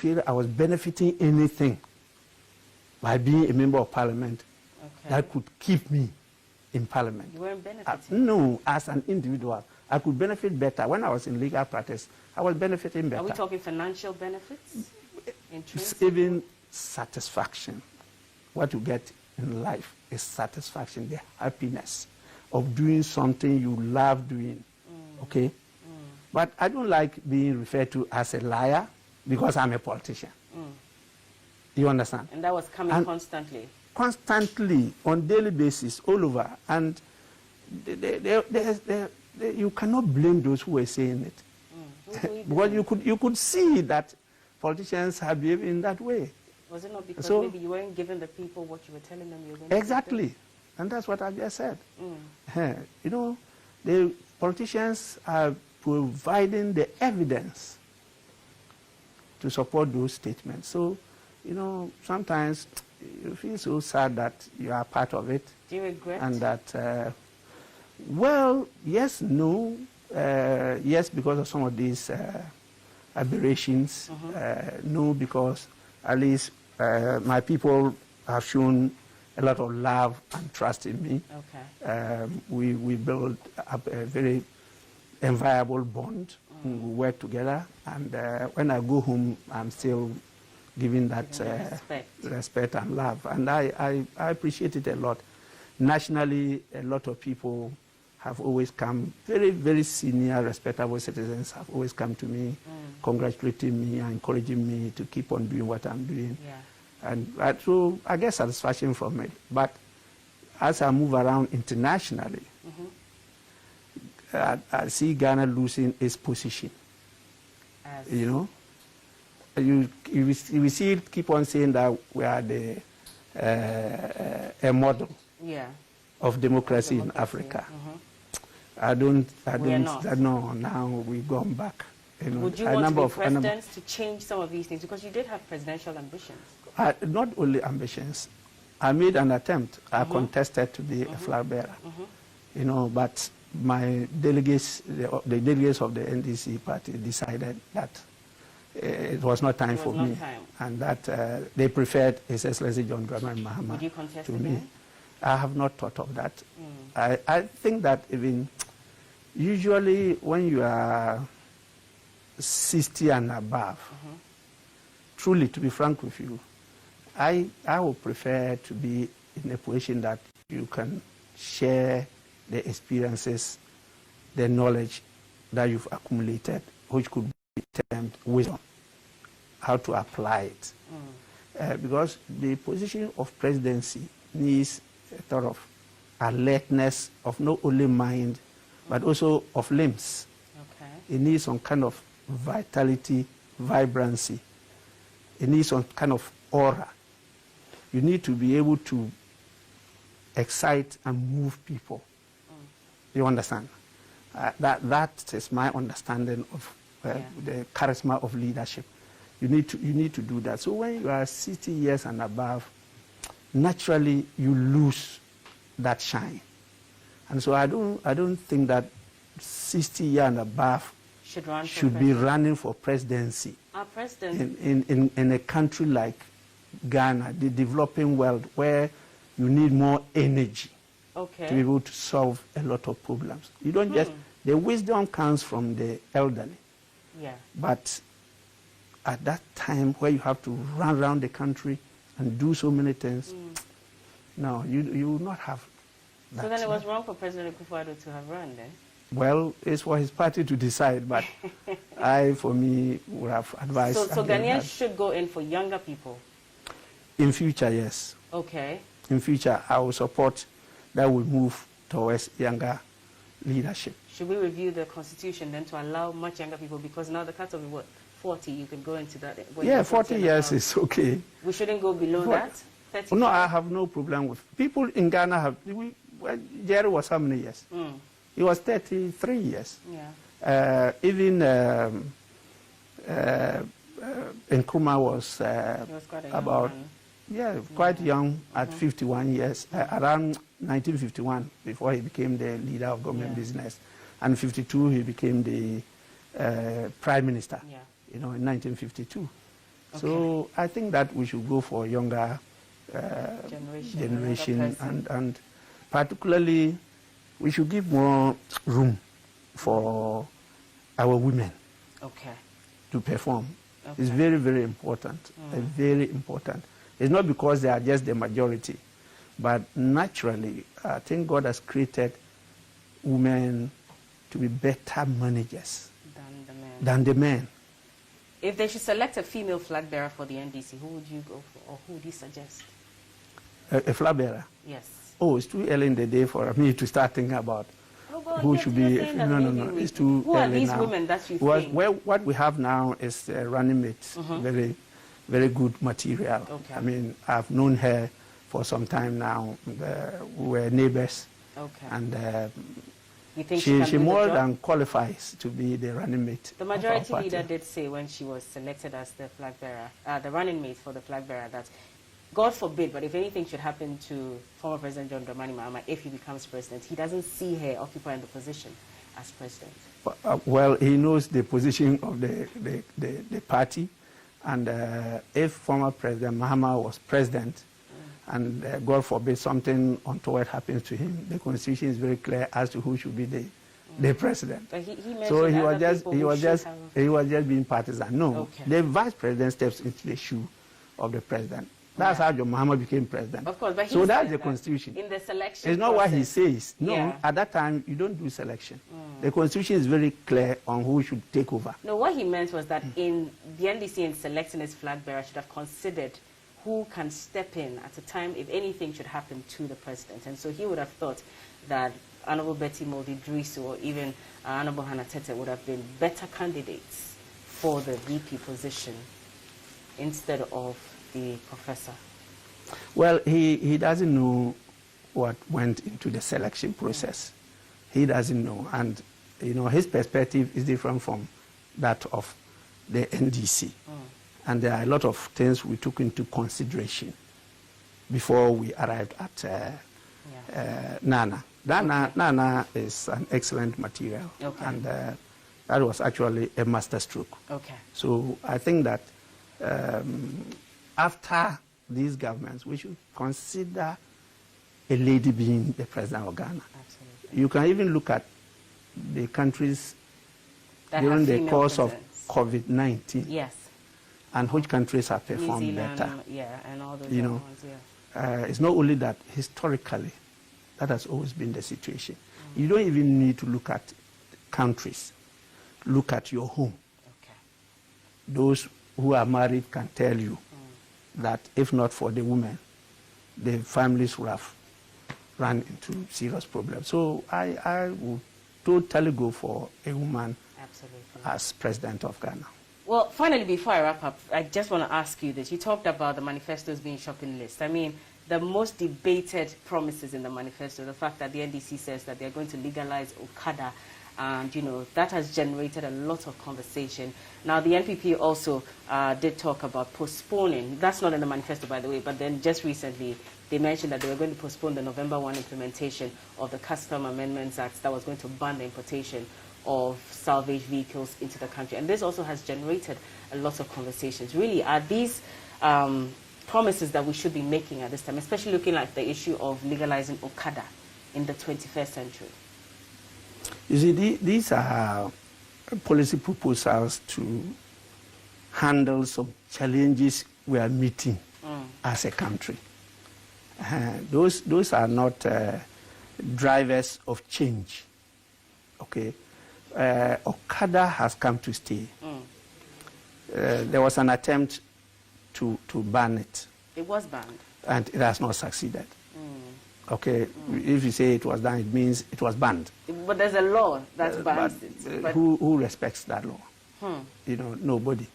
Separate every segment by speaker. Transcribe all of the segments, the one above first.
Speaker 1: feel I was benefiting anything by being a member of parliament that could keep me in parliament.
Speaker 2: You weren't benefiting?
Speaker 1: No, as an individual. I could benefit better. When I was in legal practice, I was benefiting better.
Speaker 2: Are we talking financial benefits?
Speaker 1: Even satisfaction. What you get in life is satisfaction, the happiness of doing something you love doing. Okay? But I don't like being referred to as a liar because I'm a politician. You understand?
Speaker 2: And that was coming constantly?
Speaker 1: Constantly, on daily basis, all over. And you cannot blame those who were saying it. Because you could see that politicians have behaved in that way.
Speaker 2: Was it not because maybe you weren't giving the people what you were telling them you were going to
Speaker 1: Exactly.
Speaker 2: give them?
Speaker 1: And that's what I just said. You know, the politicians are providing the evidence to support those statements. So, you know, sometimes you feel so sad that you are part of it.
Speaker 2: Do you regret?
Speaker 1: And that, well, yes, no. Yes, because of some of these aberrations. No, because at least my people have shown a lot of love and trust in me. We built up a very enviable bond. We work together, and when I go home, I'm still giving that respect and love, and I appreciate it a lot. Nationally, a lot of people have always come, very, very senior, respectable citizens have always come to me, congratulating me and encouraging me to keep on doing what I'm doing. And so I get satisfaction from it. But as I move around internationally, I see Ghana losing its position. You know, you see it keep on saying that we are a model of democracy in Africa. I don't know. Now we've gone back. You know,
Speaker 2: would you want to be president to change some of these things? Because you did have presidential ambitions.
Speaker 1: Not only ambitions. I made an attempt. I contested to be a flag bearer. You know, but my delegates, the delegates of the NDC party decided that it was not time for me. And that they preferred His Excellency John Dramani Mahama
Speaker 2: Would you contest
Speaker 1: to
Speaker 2: again?
Speaker 1: me. I have not thought of that. I think that even usually when you are 60 and above, truly, to be frank with you, I would prefer to be in a position that you can share the experiences, the knowledge that you've accumulated, which could be termed wisdom, how to apply it. Because the position of presidency needs a sort of alertness of not only mind, but also of limbs. It needs some kind of vitality, vibrancy. It needs some kind of aura. You need to be able to excite and move people. You understand? That is my understanding of the charisma of leadership. You need to do that. So when you are 60 years and above, naturally you lose that shine. And so I don't think that 60 years and above should be running for presidency.
Speaker 2: Our president
Speaker 1: in a country like Ghana, the developing world, where you need more energy to be able to solve a lot of problems. You don't just, the wisdom comes from the elderly. But at that time where you have to run around the country and do so many things, no, you will not have that.
Speaker 2: So then it was wrong for President Akufo-Addo to have run then?
Speaker 1: Well, it's for his party to decide, but for me, would have advised.
Speaker 2: So Ghanaians should go in for younger people?
Speaker 1: In future, yes. In future, I will support that we move towards younger leadership.
Speaker 2: Should we review the constitution then to allow much younger people? Because now the cutoff is what, 40? You could go into that.
Speaker 1: Yeah, 40 years is okay.
Speaker 2: We shouldn't go below that? 35?
Speaker 1: No, I have no problem with people in Ghana. Have Jerry was how many years? He was 33 years. Even Nkrumah was about quite young at 51 years, around 1951, before he became the leader of government business. And 52, he became the prime minister, you know, in 1952. Okay. So I think that we should go for younger generation and particularly we should give more room for our women to perform. It's very, very important. Very important. It's not because they are just the majority, but naturally, I think God has created women to be better managers than the men.
Speaker 2: If they should select a female flag bearer for the NDC, who would you go for, or who would you suggest?
Speaker 1: A flag bearer?
Speaker 2: Yes.
Speaker 1: Oh, it's too early in the day for me to start thinking about who should be. No. It's too
Speaker 2: who
Speaker 1: early
Speaker 2: are these
Speaker 1: now.
Speaker 2: women that you think?
Speaker 1: Well, what we have now is running mates. Very, very good material.
Speaker 2: Okay.
Speaker 1: I mean, I've known her for some time now. We were neighbors.
Speaker 2: Okay.
Speaker 1: And
Speaker 2: you think
Speaker 1: she more than qualifies to be the running mate.
Speaker 2: The majority leader did say when she was selected as the flag bearer, the running mate for the flag bearer, that God forbid, but if anything should happen to former President John Dramani Mahama if he becomes president, he doesn't see her occupying the position as president.
Speaker 1: Well, he knows the position of the party, and if former President Mahama was president, and God forbid something untoward happens to him, the Constitution is very clear as to who should be the president.
Speaker 2: But he
Speaker 1: so he was just being partisan. No,
Speaker 2: okay.
Speaker 1: The vice president steps into the shoe of the president. That's how John Mahama became president.
Speaker 2: Of course, but
Speaker 1: so that's the Constitution.
Speaker 2: In the selection
Speaker 1: it's not
Speaker 2: process,
Speaker 1: what he says. No, at that time, you don't do selection. The Constitution is very clear on who should take over.
Speaker 2: No, what he meant was that in the NDC in selecting its flag bearer should have considered who can step in at a time if anything should happen to the president. And so he would have thought that Honorable Betty Moldy Drisu or even Honorable Hannah Tete would have been better candidates for the VP position instead of the professor.
Speaker 1: Well, he doesn't know what went into the selection process. He doesn't know. And, you know, his perspective is different from that of the NDC. And there are a lot of things we took into consideration before we arrived at Nana. Nana is an excellent material. And that was actually a masterstroke. So I think that after these governments, we should consider a lady being the president of Ghana. Absolutely. You can even look at the countries that during the course of COVID-19.
Speaker 2: Yes.
Speaker 1: And which countries have performed
Speaker 2: New Zealand,
Speaker 1: better.
Speaker 2: Yeah, and all those
Speaker 1: ones, it's not only that, historically, that has always been the situation. You don't even need to look at countries. Look at your home. Those who are married can tell you that if not for the women, the families would have run into serious problems. So I would totally go for a woman as president of Ghana.
Speaker 2: Well, finally, before I wrap up, I just want to ask you this. You talked about the manifestos being shopping lists. I mean, the most debated promises in the manifesto, the fact that the NDC says that they're going to legalize Okada, and, you know, that has generated a lot of conversation. Now, the NPP also did talk about postponing. That's not in the manifesto, by the way, but then just recently they mentioned that they were going to postpone the November 1 implementation of the Custom Amendments Act that was going to ban the importation of salvage vehicles into the country. And this also has generated a lot of conversations. Really, are these promises that we should be making at this time, especially looking at the issue of legalizing Okada in the 21st century?
Speaker 1: You see, these are policy proposals to handle some challenges we are meeting as a country. Those are not drivers of change. Okay, Okada has come to stay. There was an attempt to ban it.
Speaker 2: It was banned.
Speaker 1: And it has not succeeded. Okay, if you say it was done, it means it was banned.
Speaker 2: But there's a law that bans it. But
Speaker 1: who respects that law? You know, nobody.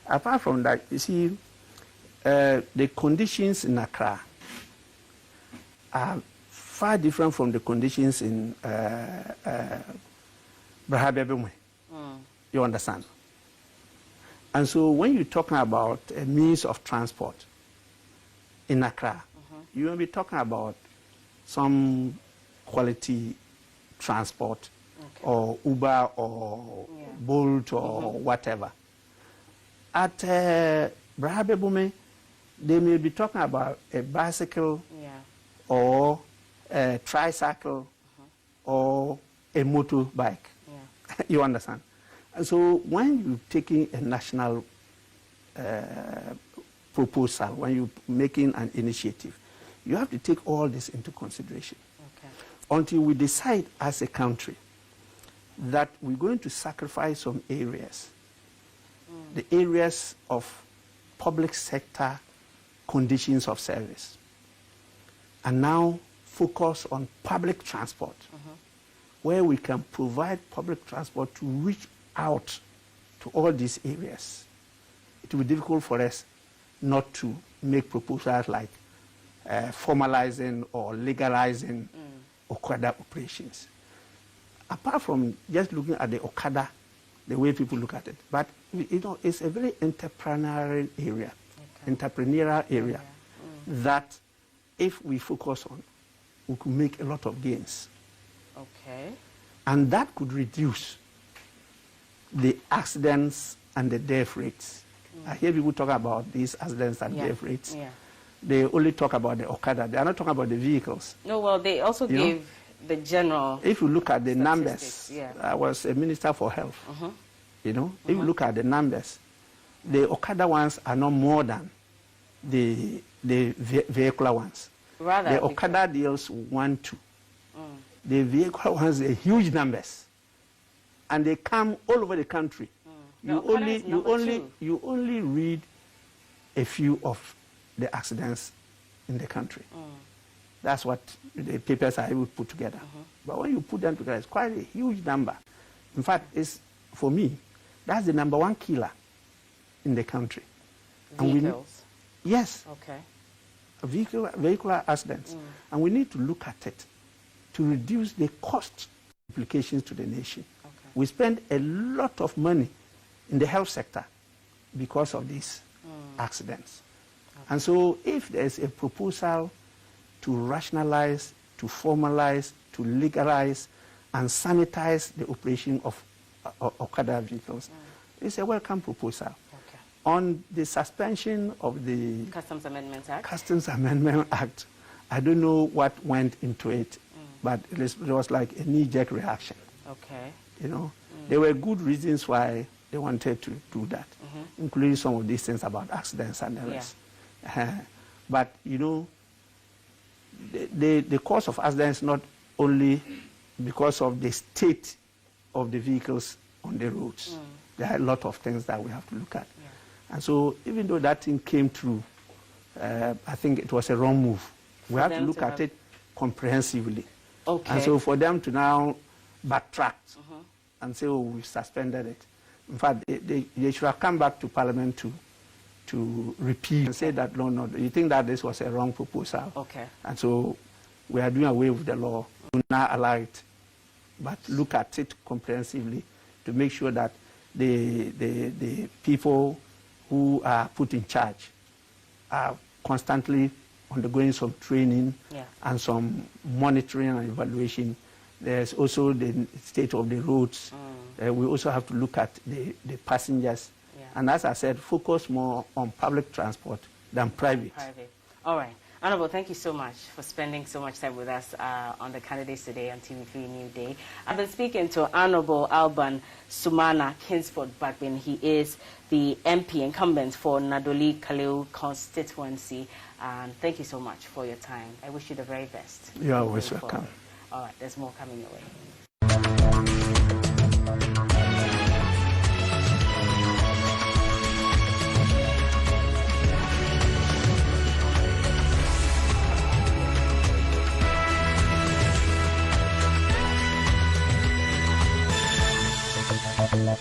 Speaker 1: Apart from that, you see, the conditions in Accra are far different from the conditions in Brahabebemwe. You understand? And so when you're talking about a means of transport in Accra, you will be talking about some quality transport or Uber or Bolt or whatever. At Brahabebume, they may be talking about a bicycle
Speaker 2: Yeah.
Speaker 1: or a tricycle or a motorbike.
Speaker 2: Yeah.
Speaker 1: You understand? And so when you're taking a national proposal, when you're making an initiative, you have to take all this into consideration.
Speaker 2: Okay.
Speaker 1: Until we decide as a country that we're going to sacrifice some areas, the areas of public sector conditions of service, and now focus on public transport, where we can provide public transport to reach out to all these areas. It will be difficult for us not to make proposals like formalizing or legalizing Okada operations. Apart from just looking at the Okada, the way people look at it, but it's a very entrepreneurial area, that if we focus on, we could make a lot of gains.
Speaker 2: Okay.
Speaker 1: And that could reduce the accidents and the death rates. I hear people talk about these accidents and death rates.
Speaker 2: Yeah.
Speaker 1: They only talk about the Okada. They are not talking about the vehicles.
Speaker 2: No, well, they also give the general.
Speaker 1: If you look at the numbers,
Speaker 2: yeah.
Speaker 1: I was a minister for health. If you look at the numbers, the Okada ones are not more than the vehicular ones.
Speaker 2: Rather,
Speaker 1: the Okada deals 1, 2. The vehicular ones are huge numbers, and they come all over the country. You only read a few of the accidents in the country. That's what the papers are able to put together. But when you put them together, it's quite a huge number. In fact, for me, that's the #1 killer in the country.
Speaker 2: Vehicles?
Speaker 1: Yes.
Speaker 2: Okay.
Speaker 1: Vehicular accidents. And we need to look at it to reduce the cost implications to the nation.
Speaker 2: Okay.
Speaker 1: We spend a lot of money in the health sector because of these accidents. Okay. And so if there's a proposal to rationalize, to formalize, to legalize, and sanitize the operation of Okada vehicles, it's a welcome proposal.
Speaker 2: Okay.
Speaker 1: On the suspension of the
Speaker 2: Customs
Speaker 1: Amendment Act, I don't know what went into it, but it was like a knee-jerk reaction.
Speaker 2: Okay.
Speaker 1: There were good reasons why they wanted to do that, including some of these things about accidents and the rest. But, the cause of accidents not only because of the state of the vehicles on the roads. There are a lot of things that we have to look at. And so even though that thing came through, I think it was a wrong move. We have to look at it comprehensively.
Speaker 2: Okay.
Speaker 1: And so for them to now backtrack and say, oh, we suspended it. In fact, they should have come back to Parliament to repeat and say that, no, you think that this was a wrong proposal.
Speaker 2: Okay.
Speaker 1: And so we are doing away with the law. Do not allow it, but look at it comprehensively to make sure that the people who are put in charge are constantly undergoing some training and some monitoring and evaluation. There's also the state of the roads. We also have to look at the passengers. And as I said, focus more on public transport than private.
Speaker 2: All right. Honorable, thank you so much for spending so much time with us on the Candidates Today on TV3 New Day. I've been speaking to Honorable Alban Sumana Kingsford Bagbin. He is the MP incumbent for Nadoli Kaleu constituency. And thank you so much for your time. I wish you the very best.
Speaker 1: You're always welcome.
Speaker 2: All right, there's more coming your way.
Speaker 3: La